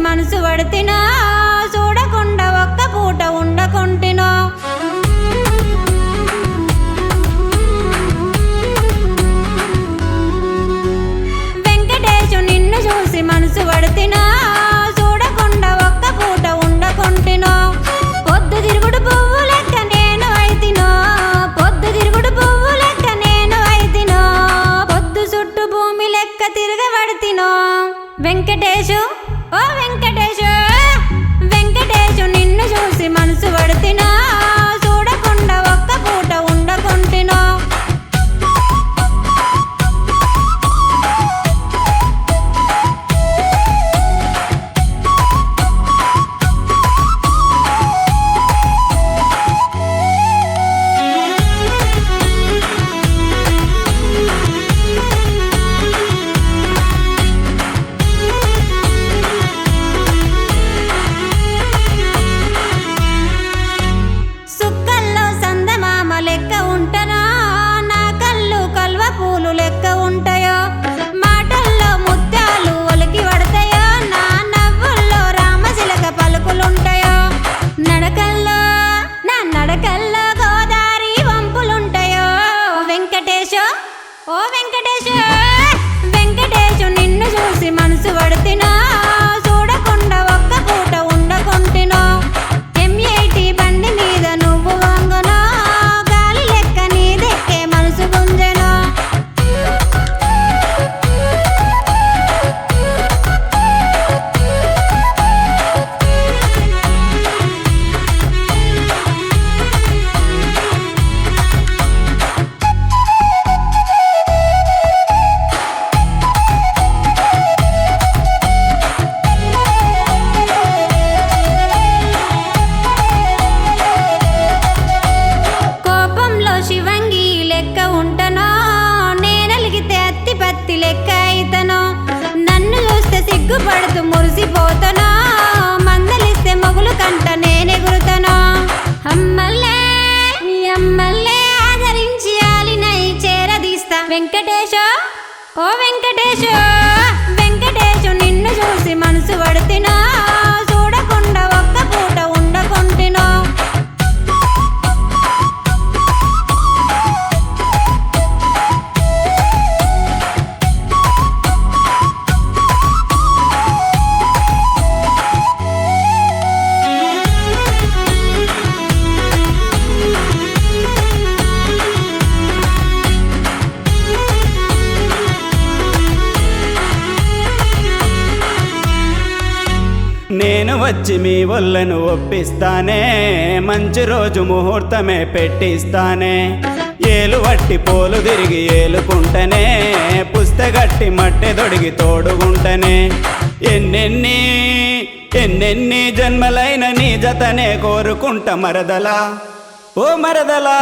మనసు పడితినా చూడకుండా ఒక్క పూట ఉండకుంటినో వెంకటేశు నిన్ను చూసి మనసు పడితినా చూడకుండా ఒక్క పూట ఉండకుంటినో పొద్దు తిరుగుడు పువ్వు లెక్క నేను అయితినో పొద్దు తిరుగుడు పువ్వు లెక్క నేను అయితినో పొద్దు చుట్టూ భూమి లెక్క తిరగబడితినో వెంకటేశు ఓ వెంకటేశు వెంకటేశు నిన్ను చూసి మనసు పడితినా చూడకుండా ఒక్క పూట ఉండకుంటినో సుక్కల్లో సందమామ లెక్క ఉంటనా నా కళ్ళు కల్వ పూలు లెక్క ఉంటాయో మాటల్లో ముత్యాలు ఒలికి పడతాయో నా నవ్వుల్లో రామచిలక పలుకులుంటాయో నడకల్లో గోదారి వంపులుంటాయో వెంకటేశు ఓ వెంకటేశు వెంకటేశు నిన్ను చూసి మనసు పడితినా చూడకుండా ఒక్క పూట ఉండకుంటినో M80 బండి మీద నువ్వు వంగునో గాలి లెక్క నీదెక్కే మనసు గుంజెనో కోపంలో శివంగి లెక్క ఉంటనో నేనలిగితే అత్తి పత్తి లెక్క అయితనో నన్ను చూస్తే సిగ్గుపడుతూ మురిసిపోతనో మందలిస్తే మొగులు కంట నేనెగురుతనో అమ్మల్లే ఆదరించి ఆలినై చేరదీస్తా వెంకటేశు ఓ వెంకటేశు వెంకటేశు నిన్ను చూసి మనసు పడితినా చూడకుండా ఒక్క పూట ఉండకుంటినో నేను వచ్చి మీ వల్లను ఒప్పిస్తానే మంచి రోజు ముహూర్తమే పెట్టిస్తానే ఏలు వట్టి పోలు తిరిగి ఏలుకుంటనే పుస్తగట్టి మట్టె దొడిగి తోడుగుంటనే ఎన్నెన్ని జన్మలైన నీ జతనే కోరుకుంట మరదలా ఓ మరదలా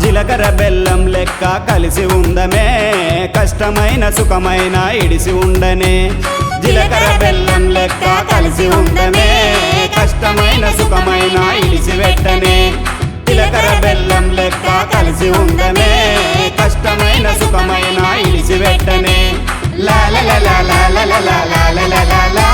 జీలకర్ర బెల్లం లెక్క కలిసి ఉందమే కష్టమైన సుఖమైన ఇడిసి ఉండనే జీలకర్ర బెల్లం లెక్క కలిసి ఉందమే కష్టమైన సుఖమైన ఇడిసి పెట్టనే జీలకర్ర బెల్లం లెక్క కలిసి ఉందమే కష్టమైన సుఖమైన ఇడిసి పెట్టనే లా లా లా లా లా లా లా లా లా లా లా